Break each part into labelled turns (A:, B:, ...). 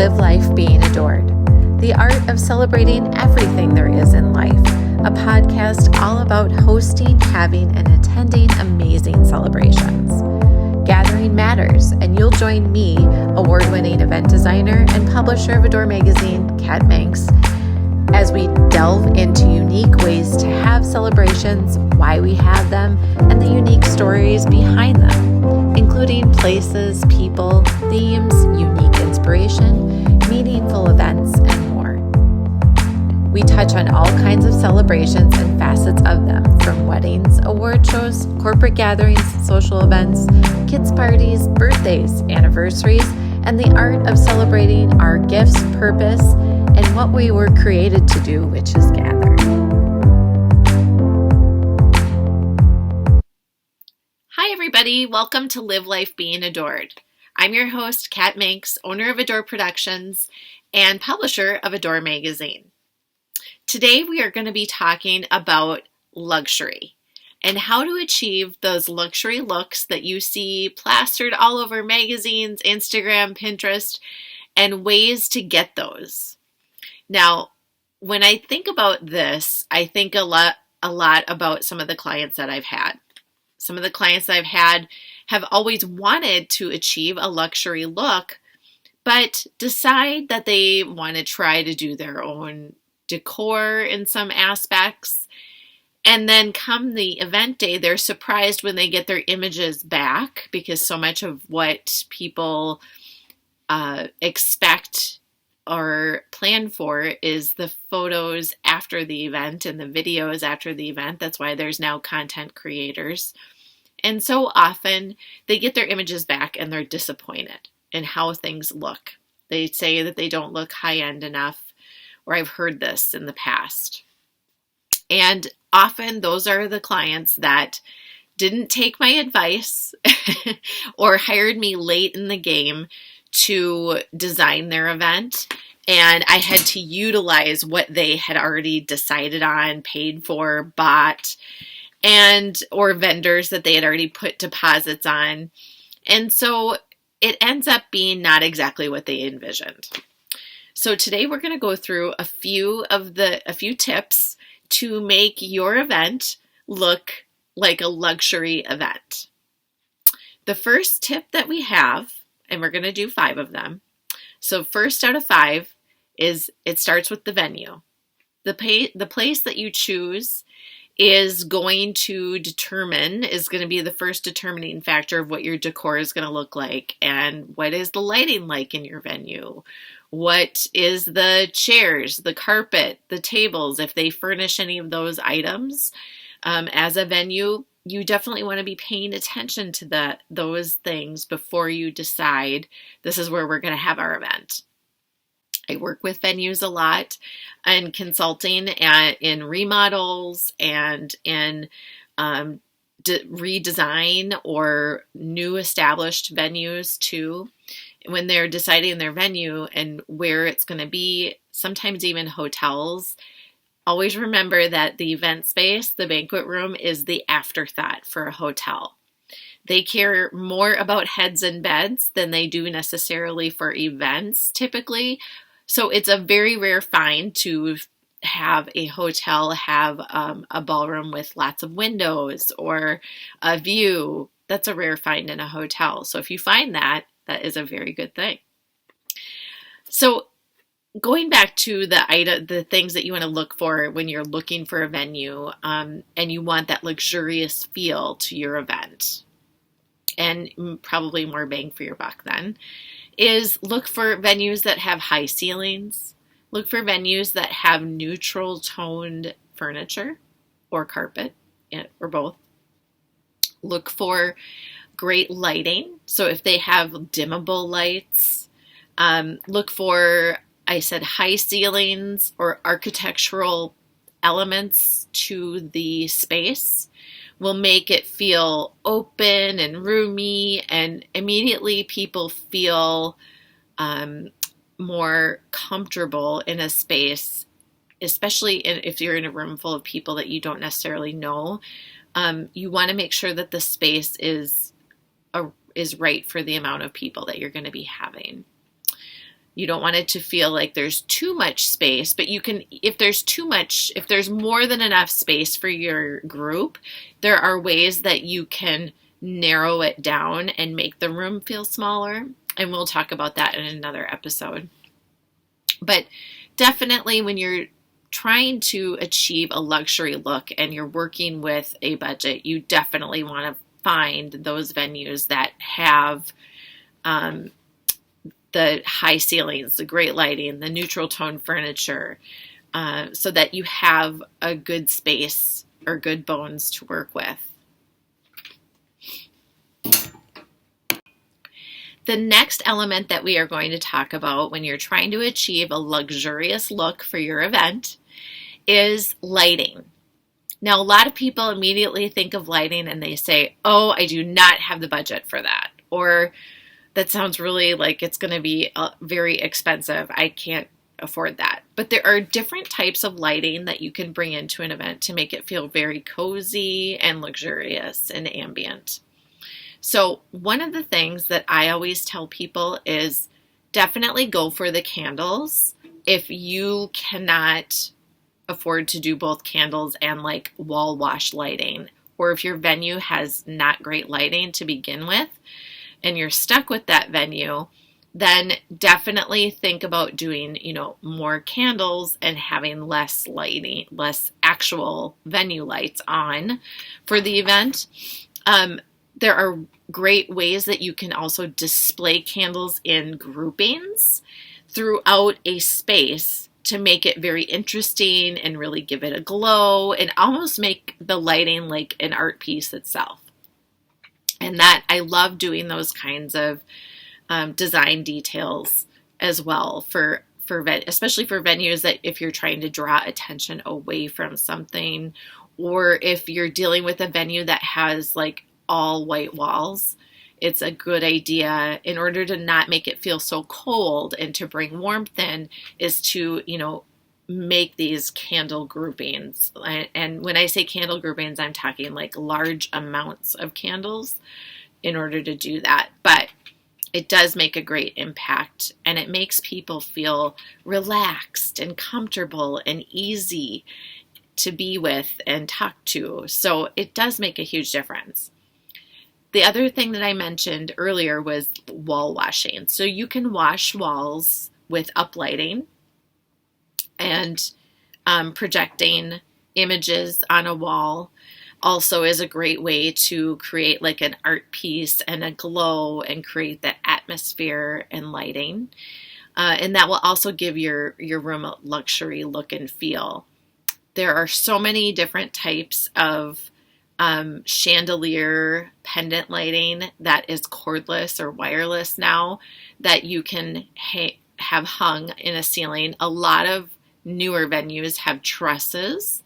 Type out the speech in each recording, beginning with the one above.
A: Live Life Being Adored, the art of celebrating everything there is in life, a podcast all about hosting, having, and attending amazing celebrations. Gathering matters, and you'll join me, award-winning event designer and publisher of Adore magazine, Kat Minks, as we delve into unique ways to have celebrations, why we have them, and the unique stories behind them, including places, people, themes, unique inspiration, meaningful events, and more. We touch on all kinds of celebrations and facets of them, from weddings, award shows, corporate gatherings, social events, kids' parties, birthdays, anniversaries, and the art of celebrating our gifts, purpose, and what we were created to do, which is gather. Hi, everybody. Welcome to Live Life Being Adored. I'm your host, Kat Minks, owner of Adore Productions and publisher of Adore magazine. Today, we are going to be talking about luxury and how to achieve those luxury looks that you see plastered all over magazines, Instagram, Pinterest, and ways to get those. Now, when I think about this, I think a lot about some of the clients that I've had. Some of the clients that I've had have always wanted to achieve a luxury look, but decide that they want to try to do their own decor in some aspects. And then come the event day, they're surprised when they get their images back, because so much of what people expect or plan for is the photos after the event and the videos after the event. That's why there's now content creators. And so often they get their images back and they're disappointed in how things look. They say that they don't look high-end enough, or I've heard this in the past. And often those are the clients that didn't take my advice or hired me late in the game to design their event, and I had to utilize what they had already decided on, paid for, bought, or vendors that they had already put deposits on. And so it ends up being not exactly what they envisioned. So today we're going to go through a few tips to make your event look like a luxury event. The first tip that we have, and we're going to do 5 of them. So first out of 5 is it starts with the venue. The place that you choose is going to be the first determining factor of what your decor is going to look like, and what is the lighting like in your venue. What is the chairs, the carpet, the tables, if they furnish any of those items as a venue. You definitely want to be paying attention to those things before you decide this is where we're going to have our event. I work with venues a lot in consulting and in remodels and in redesign or new established venues too. When they're deciding their venue and where it's going to be, sometimes even hotels, always remember that the event space, the banquet room, is the afterthought for a hotel. They care more about heads and beds than they do necessarily for events typically. So it's a very rare find to have a hotel have a ballroom with lots of windows or a view. That's a rare find in a hotel. So if you find that, that is a very good thing. So going back to the things that you want to look for when you're looking for a venue, and you want that luxurious feel to your event, and probably more bang for your buck then, is look for venues that have high ceilings. Look for venues that have neutral toned furniture or carpet, or both. Look for great lighting. So if they have dimmable lights, look for, I said, high ceilings or architectural elements to the space will make it feel open and roomy, and immediately people feel more comfortable in a space, especially if you're in a room full of people that you don't necessarily know. You want to make sure that the space is right for the amount of people that you're going to be having. You don't want it to feel like there's too much space, but you can, if there's more than enough space for your group, there are ways that you can narrow it down and make the room feel smaller. And we'll talk about that in another episode. But definitely when you're trying to achieve a luxury look and you're working with a budget, you definitely want to find those venues that have the high ceilings, the great lighting, the neutral tone furniture, so that you have a good space or good bones to work with. The next element that we are going to talk about when you're trying to achieve a luxurious look for your event is lighting. Now, a lot of people immediately think of lighting and they say, oh, I do not have the budget for that. Or that sounds really like it's going to be very expensive. I can't afford that. But there are different types of lighting that you can bring into an event to make it feel very cozy and luxurious and ambient. So one of the things that I always tell people is definitely go for the candles. If you cannot afford to do both candles and like wall wash lighting, or if your venue has not great lighting to begin with, and you're stuck with that venue, then definitely think about doing, more candles and having less lighting, less actual venue lights on for the event. There are great ways that you can also display candles in groupings throughout a space to make it very interesting and really give it a glow and almost make the lighting like an art piece itself. And that I love doing those kinds of design details as well for especially for venues that if you're trying to draw attention away from something, or if you're dealing with a venue that has like all white walls, it's a good idea in order to not make it feel so cold and to bring warmth in is to, make these candle groupings. And when I say candle groupings, I'm talking like large amounts of candles in order to do that. But it does make a great impact, and it makes people feel relaxed and comfortable and easy to be with and talk to. So it does make a huge difference. The other thing that I mentioned earlier was wall washing. So you can wash walls with uplighting and projecting images on a wall also is a great way to create like an art piece and a glow and create that atmosphere and lighting. And that will also give your room a luxury look and feel. There are so many different types of chandelier pendant lighting that is cordless or wireless now that you can have hung in a ceiling. A lot of newer venues have trusses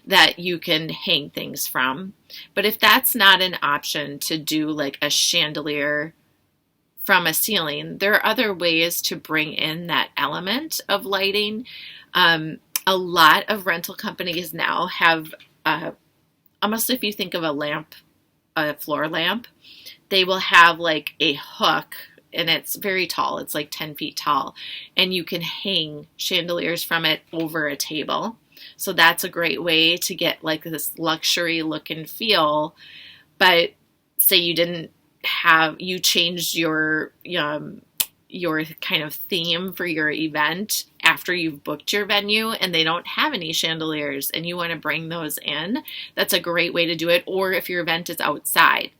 A: that you can hang things from. But if that's not an option to do like a chandelier from a ceiling, there are other ways to bring in that element of lighting. A lot of rental companies now have almost, if you think of a lamp, a floor lamp, they will have like a hook, and it's very tall. It's like 10 feet tall, and you can hang chandeliers from it over a table. So that's a great way to get like this luxury look and feel. But say you changed your kind of theme for your event after you've booked your venue and they don't have any chandeliers and you want to bring those in, that's a great way to do it. Or if your event is outside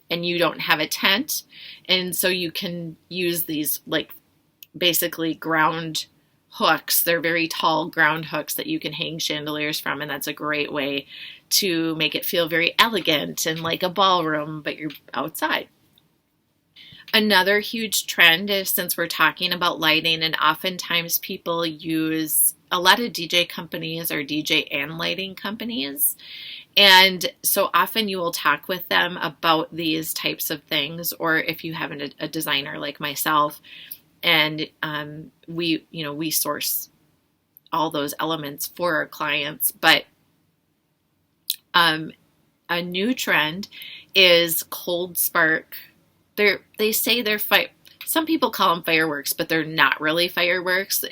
A: and you don't have a tent, and so you can use these like basically ground hooks. They're very tall ground hooks that you can hang chandeliers from, and that's a great way to make it feel very elegant and like a ballroom, but you're outside. Another huge trend is, since we're talking about lighting, and oftentimes people use, a lot of DJ companies are DJ and lighting companies. And so often you will talk with them about these types of things, or if you have a designer like myself, and we source all those elements for our clients. But a new trend is cold spark. They say they're some people call them fireworks, but they're not really fireworks.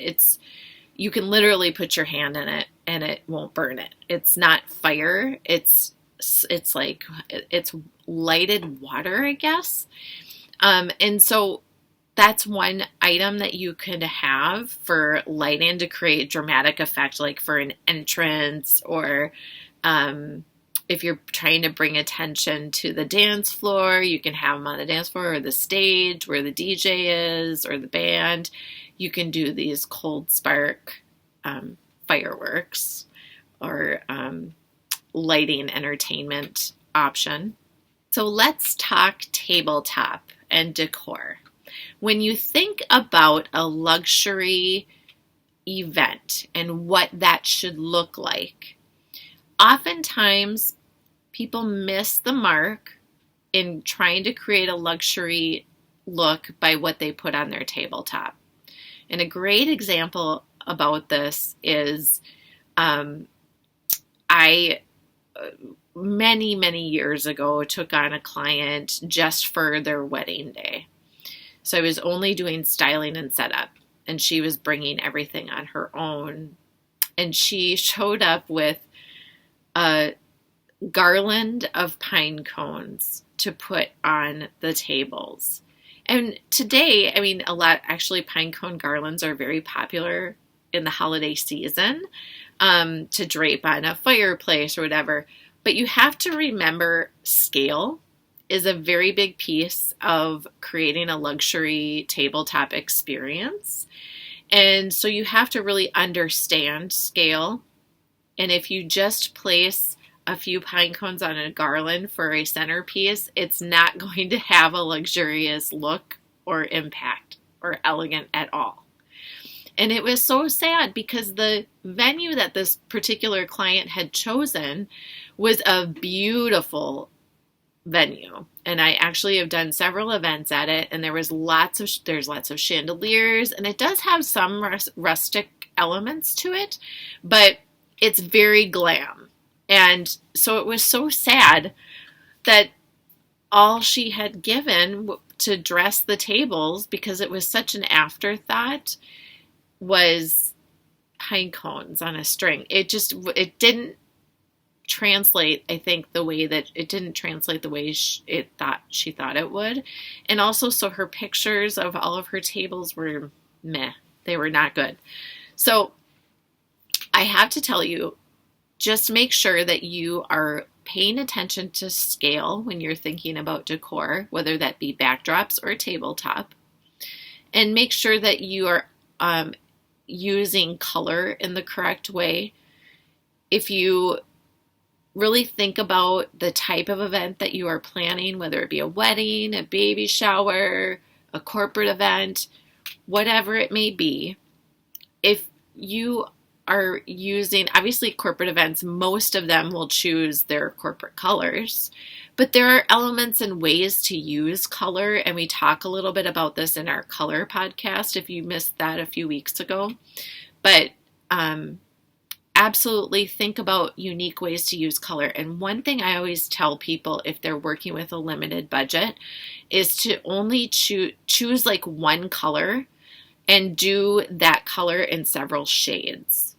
A: You can literally put your hand in it and it won't burn it. It's not fire. It's like it's lighted water, I guess. And so that's one item that you could have for lighting to create dramatic effect, like for an entrance, or if you're trying to bring attention to the dance floor, you can have them on the dance floor or the stage where the DJ is or the band. You can do these cold spark fireworks or lighting entertainment option. So let's talk tabletop and decor. When you think about a luxury event and what that should look like, oftentimes people miss the mark in trying to create a luxury look by what they put on their tabletop. And a great example about this is I many years ago took on a client just for their wedding day. So I was only doing styling and setup, and she was bringing everything on her own. And she showed up with a garland of pine cones to put on the tables. And today, I mean, actually pine cone garlands are very popular in the holiday season to drape on a fireplace or whatever. But you have to remember scale is a very big piece of creating a luxury tabletop experience. And so you have to really understand scale. And if you just place a few pine cones on a garland for a centerpiece, it's not going to have a luxurious look or impact or elegant at all. And it was so sad because the venue that this particular client had chosen was a beautiful venue. And I actually have done several events at it, and there's lots of chandeliers, and it does have some rustic elements to it, but it's very glam. And so it was so sad that all she had given to dress the tables, because it was such an afterthought, was pine cones on a string. It didn't translate, I think, the way that it didn't translate the way she thought it would. And also, so her pictures of all of her tables were meh. They were not good. So I have to tell you, just make sure that you are paying attention to scale when you're thinking about decor, whether that be backdrops or tabletop, and make sure that you are using color in the correct way. If you really think about the type of event that you are planning, whether it be a wedding, a baby shower, a corporate event, whatever it may be, if you are using, obviously corporate events, most of them will choose their corporate colors, but there are elements and ways to use color, and we talk a little bit about this in our color podcast if you missed that a few weeks ago. But absolutely think about unique ways to use color. And one thing I always tell people if they're working with a limited budget is to only choose like one color and do that color in several shades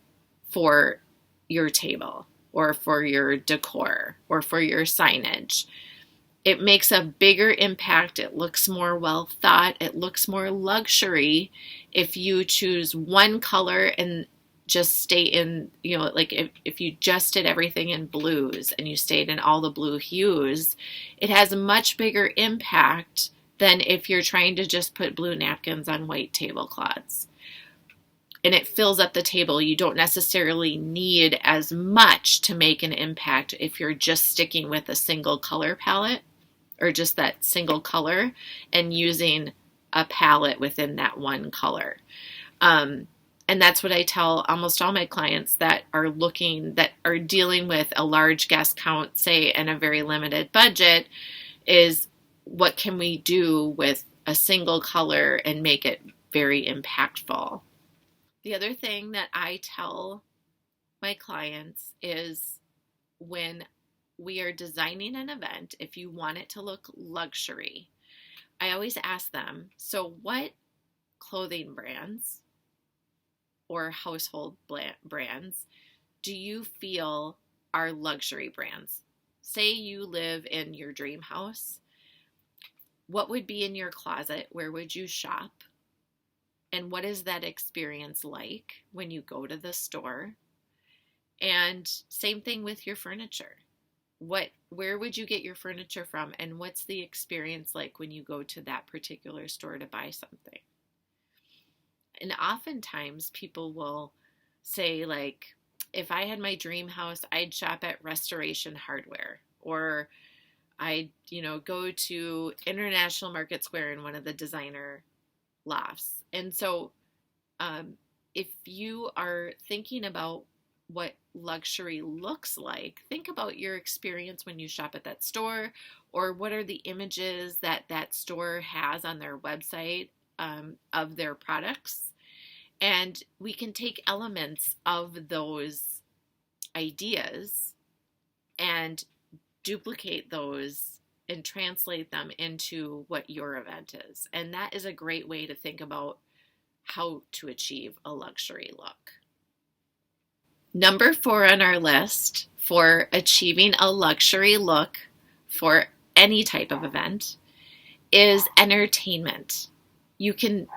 A: for your table or for your decor or for your signage. It makes a bigger impact. It looks more well thought. It looks more luxury if you choose one color and just stay in, like if you just did everything in blues and you stayed in all the blue hues, it has a much bigger impact than if you're trying to just put blue napkins on white tablecloths. And it fills up the table. You don't necessarily need as much to make an impact if you're just sticking with a single color palette or just that single color and using a palette within that one color. And that's what I tell almost all my clients that are dealing with a large guest count, say, and a very limited budget, is what can we do with a single color and make it very impactful. The other thing that I tell my clients is when we are designing an event, if you want it to look luxury, I always ask them, so what clothing brands or household brands do you feel are luxury brands? Say you live in your dream house. What would be in your closet? Where would you shop? And what is that experience like when you go to the store? And same thing with your furniture. Where would you get your furniture from, and what's the experience like when you go to that particular store to buy something? And oftentimes people will say, like, if I had my dream house, I'd shop at Restoration Hardware, or I'd, go to International Market Square in one of the designer lofts. And so if you are thinking about what luxury looks like, think about your experience when you shop at that store, or what are the images that that store has on their website of their products. And we can take elements of those ideas and duplicate those and translate them into what your event is. And that is a great way to think about how to achieve a luxury look. Number 4 on our list for achieving a luxury look for any type of event is entertainment. You can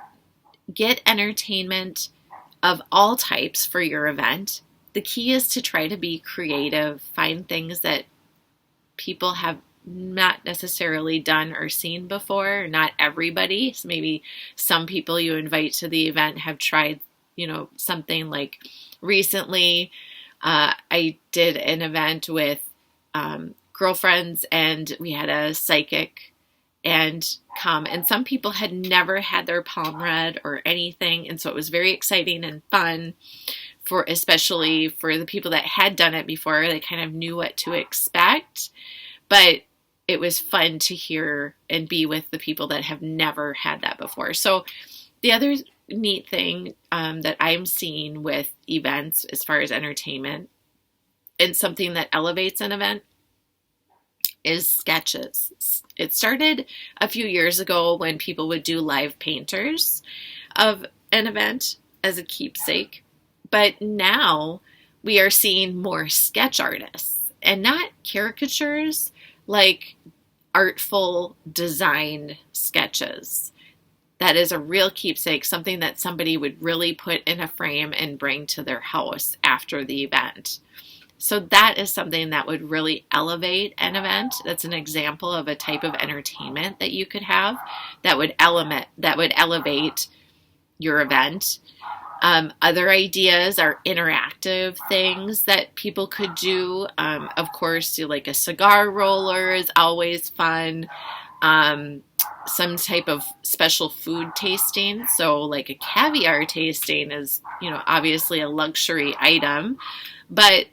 A: get entertainment of all types for your event. The key is to try to be creative, find things that people have not necessarily done or seen before. Not everybody. So maybe some people you invite to the event have tried, something. Like recently, I did an event with girlfriends, and we had a psychic and come, and some people had never had their palm read or anything, and so it was very exciting and fun, especially for the people that had done it before. They kind of knew what to expect, but it was fun to hear and be with the people that have never had that before. So the other neat thing that I'm seeing with events as far as entertainment and something that elevates an event is sketches. It started a few years ago when people would do live painters of an event as a keepsake, but now we are seeing more sketch artists, and not caricatures, like artful design sketches. That is a real keepsake, something that somebody would really put in a frame and bring to their house after the event. So that is something that would really elevate an event. That's an example of a type of entertainment that you could have that would elevate your event. Other ideas are interactive things that people could do. Of course, like a cigar roller is always fun. Some type of special food tasting. So like a caviar tasting is, obviously a luxury item, but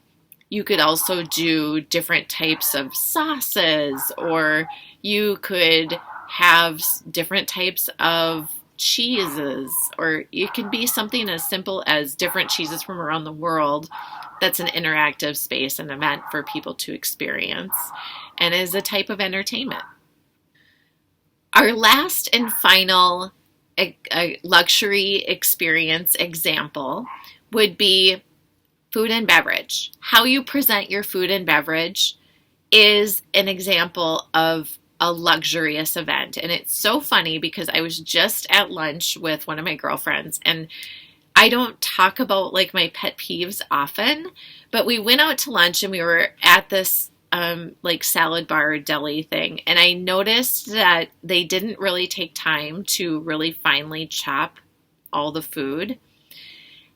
A: you could also do different types of sauces, or you could have different types of cheeses, or it can be something as simple as different cheeses from around the world. That's an interactive space, an event for people to experience, and is a type of entertainment. Our last and final luxury experience example would be food and beverage. How you present your food and beverage is an example of a luxurious event. And it's so funny because I was just at lunch with one of my girlfriends, and I don't talk about like my pet peeves often, but we went out to lunch and we were at this like salad bar deli thing. And I noticed that they didn't really take time to really finely chop all the food.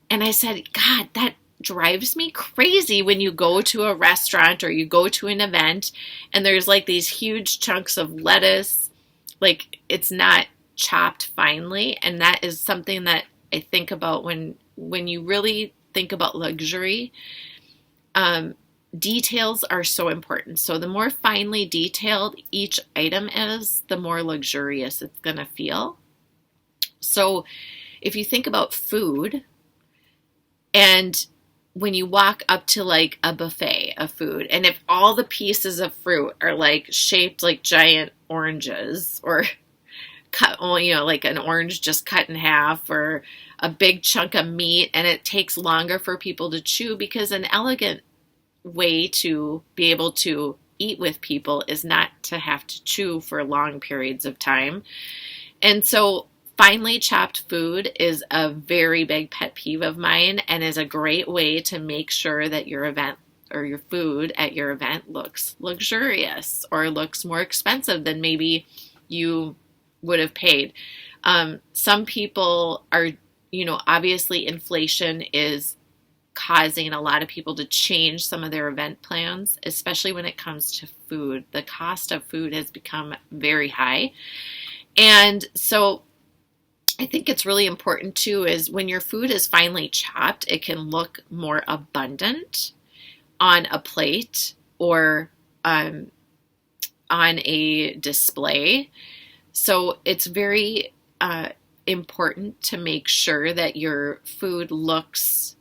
A: And I said, God, that drives me crazy when you go to a restaurant or you go to an event and there's like these huge chunks of lettuce, like it's not chopped finely. And that is something that I think about when you really think about luxury. Details are so important. So the more finely detailed each item is, the more luxurious it's going to feel. So if you think about food, and when you walk up to like a buffet of food, and if all the pieces of fruit are like shaped like giant oranges, or cut, like an orange just cut in half, or a big chunk of meat, and it takes longer for people to chew, because an elegant way to be able to eat with people is not to have to chew for long periods of time. And so finely chopped food is a very big pet peeve of mine, and is a great way to make sure that your event or your food at your event looks luxurious or looks more expensive than maybe you would have paid. Some people are, obviously inflation is causing a lot of people to change some of their event plans, especially when it comes to food. The cost of food has become very high. And so I think it's really important too, is when your food is finely chopped, it can look more abundant on a plate or on a display. So it's very important to make sure that your food looks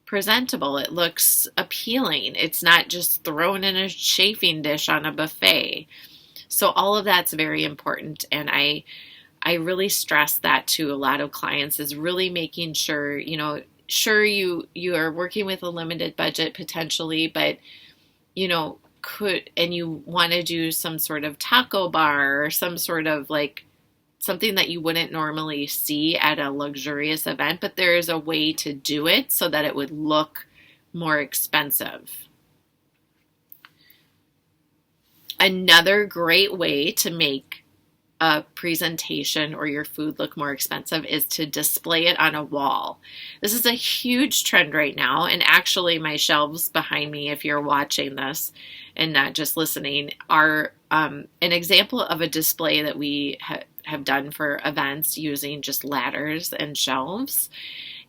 A: presentable. It looks appealing. It's not just thrown in a chafing dish on a buffet. So all of that's very important. And I really stress that to a lot of clients, is really making sure, sure you are working with a limited budget potentially, but and you want to do some sort of taco bar or some sort of like something that you wouldn't normally see at a luxurious event, but there is a way to do it so that it would look more expensive. Another great way to make a presentation or your food look more expensive is to display it on a wall. This is a huge trend right now, and actually my shelves behind me, if you're watching this and not just listening, are an example of a display that we have done for events using just ladders and shelves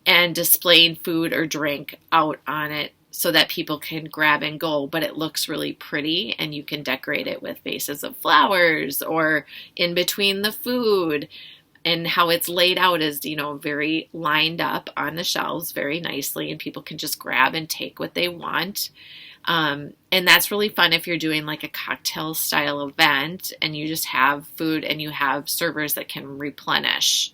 A: and displaying food or drink out on it so that people can grab and go, but it looks really pretty, and you can decorate it with vases of flowers or in between the food, and how it's laid out is, very lined up on the shelves very nicely, and people can just grab and take what they want. And that's really fun if you're doing like a cocktail style event and you just have food and you have servers that can replenish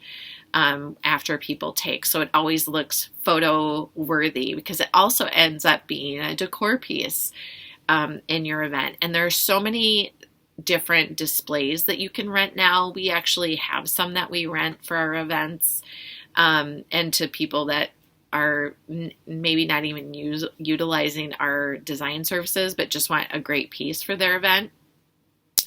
A: after people take. So it always looks photo worthy, because it also ends up being a decor piece in your event. And there are so many different displays that you can rent now. We actually have some that we rent for our events, and to people that are maybe not even utilizing our design services, but just want a great piece for their event.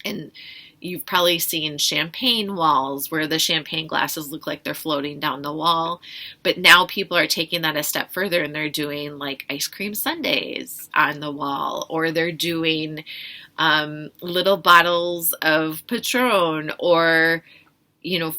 A: And you've probably seen champagne walls where the champagne glasses look like they're floating down the wall. But now people are taking that a step further, and they're doing like ice cream sundaes on the wall, or they're doing little bottles of Patron, or,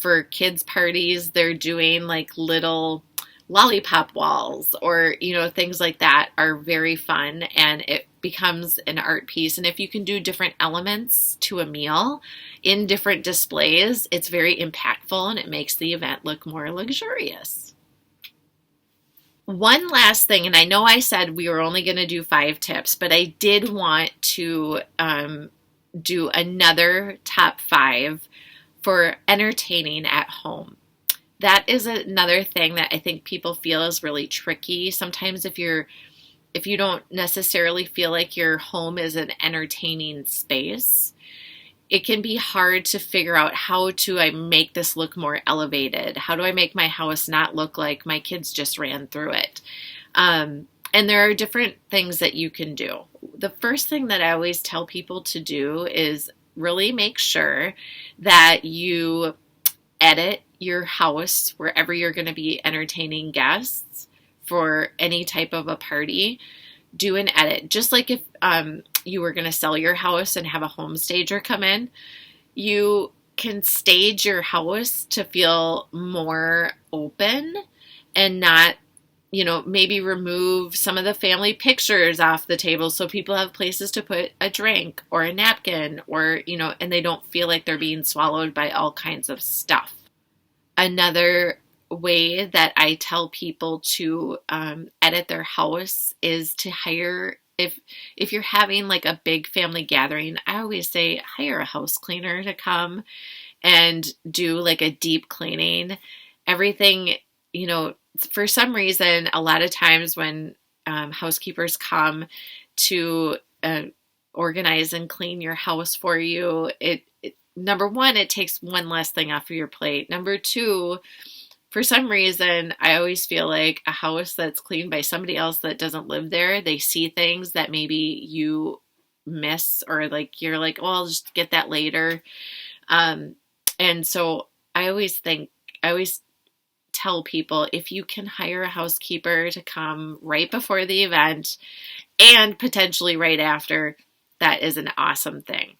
A: for kids' parties, they're doing like little lollipop walls, or things like that are very fun, and it becomes an art piece. And if you can do different elements to a meal in different displays, it's very impactful, and it makes the event look more luxurious. One last thing, and I know I said we were only going to do 5 tips, but I did want to do another top 5 for entertaining at home. That is another thing that I think people feel is really tricky. Sometimes if you don't necessarily feel like your home is an entertaining space, it can be hard to figure out, how do I make this look more elevated? How do I make my house not look like my kids just ran through it? And there are different things that you can do. The first thing that I always tell people to do is really make sure that you edit your house wherever you're going to be entertaining guests for any type of a party. Do an edit. Just like if you were going to sell your house and have a home stager come in, you can stage your house to feel more open and not, maybe remove some of the family pictures off the table so people have places to put a drink or a napkin, or, and they don't feel like they're being swallowed by all kinds of stuff. Another way that I tell people to edit their house is to hire, if you're having like a big family gathering, I always say hire a house cleaner to come and do like a deep cleaning. Everything, for some reason, a lot of times when housekeepers come to organize and clean your house for you, number one, it takes one less thing off of your plate. Number two, for some reason, I always feel like a house that's cleaned by somebody else that doesn't live there, they see things that maybe you miss, or like you're like, oh, I'll just get that later. And so I always tell people, if you can hire a housekeeper to come right before the event and potentially right after, that is an awesome thing,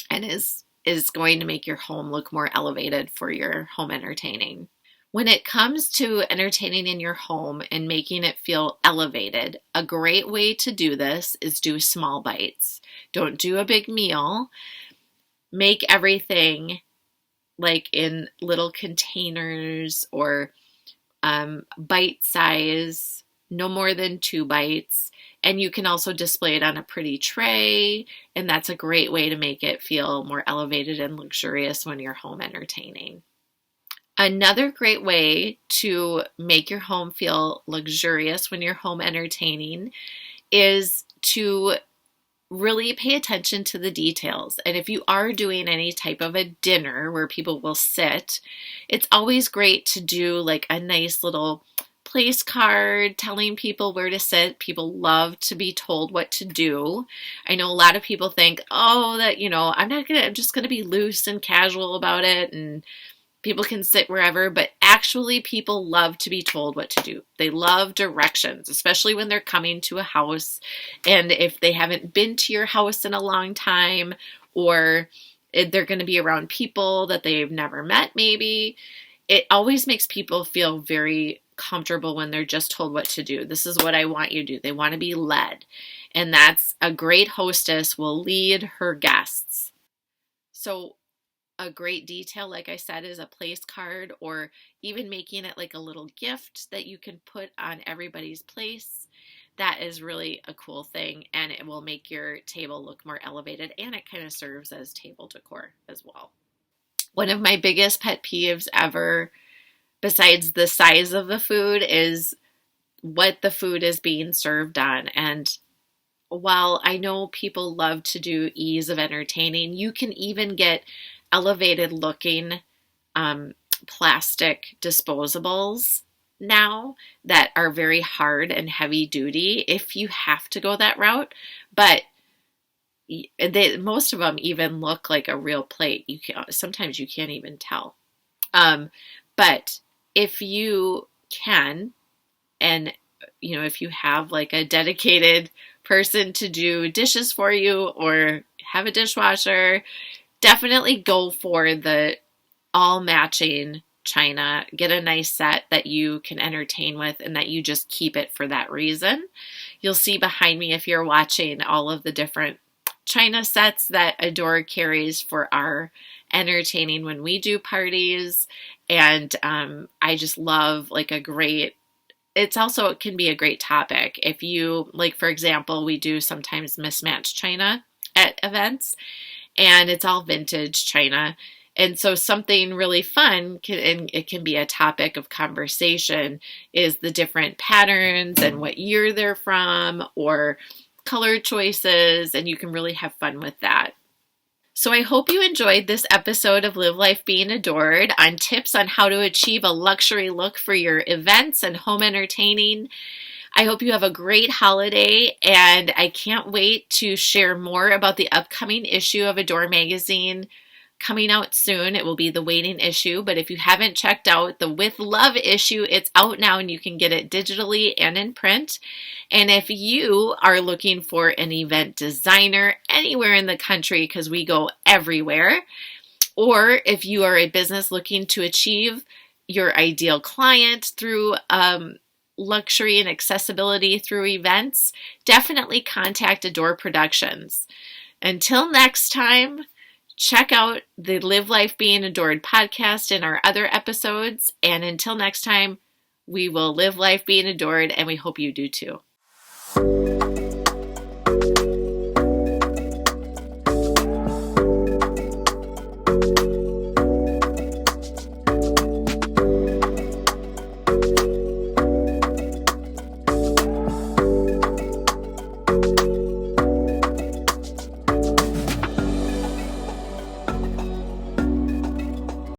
A: and is going to make your home look more elevated for your home entertaining. When it comes to entertaining in your home and making it feel elevated, a great way to do this is do small bites. Don't do a big meal. Make everything like in little containers, or bite size, no more than 2 bites. And you can also display it on a pretty tray, and that's a great way to make it feel more elevated and luxurious when you're home entertaining. Another great way to make your home feel luxurious when you're home entertaining is to really pay attention to the details. And if you are doing any type of a dinner where people will sit, it's always great to do like a nice little place card telling people where to sit. People love to be told what to do. I know a lot of people think, oh, that, I'm just going to be loose and casual about it, and people can sit wherever, but actually people love to be told what to do. They love directions, especially when they're coming to a house. And if they haven't been to your house in a long time, or they're going to be around people that they've never met, maybe, it always makes people feel very comfortable when they're just told what to do. This is what I want you to do. They want to be led. And that's a great hostess will lead her guests. So a great detail, like I said, is a place card, or even making it like a little gift that you can put on everybody's place. That is really a cool thing, and it will make your table look more elevated, and it kind of serves as table decor as well. One of my biggest pet peeves ever, besides the size of the food, is what the food is being served on. And while I know people love to do ease of entertaining, you can even get elevated looking plastic disposables now that are very hard and heavy duty if you have to go that route. But most of them even look like a real plate. Sometimes you can't even tell. But if you can, and if you have like a dedicated person to do dishes for you, or have a dishwasher, definitely go for the all matching china. Get a nice set that you can entertain with, and that you just keep it for that reason. You'll see behind me, if you're watching, all of the different china sets that Adore carries for our entertaining when we do parties. And I just love like it can be a great topic. If you, like, for example, we do sometimes mismatched china at events, and it's all vintage china. And so something really fun, and it can be a topic of conversation, is the different patterns and what year they're from, or color choices, and you can really have fun with that. So I hope you enjoyed this episode of Live Life Being Adored on tips on how to achieve a luxury look for your events and home entertaining. I hope you have a great holiday, and I can't wait to share more about the upcoming issue of Adore magazine coming out soon. It will be the waiting issue, but if you haven't checked out the With Love issue, it's out now, and you can get it digitally and in print. And if you are looking for an event designer anywhere in the country, because we go everywhere, or if you are a business looking to achieve your ideal client through luxury and accessibility through events, definitely contact Adore Productions. Until next time, check out the Live Life Being Adored podcast and our other episodes. And until next time, we will live life being adored, and we hope you do too.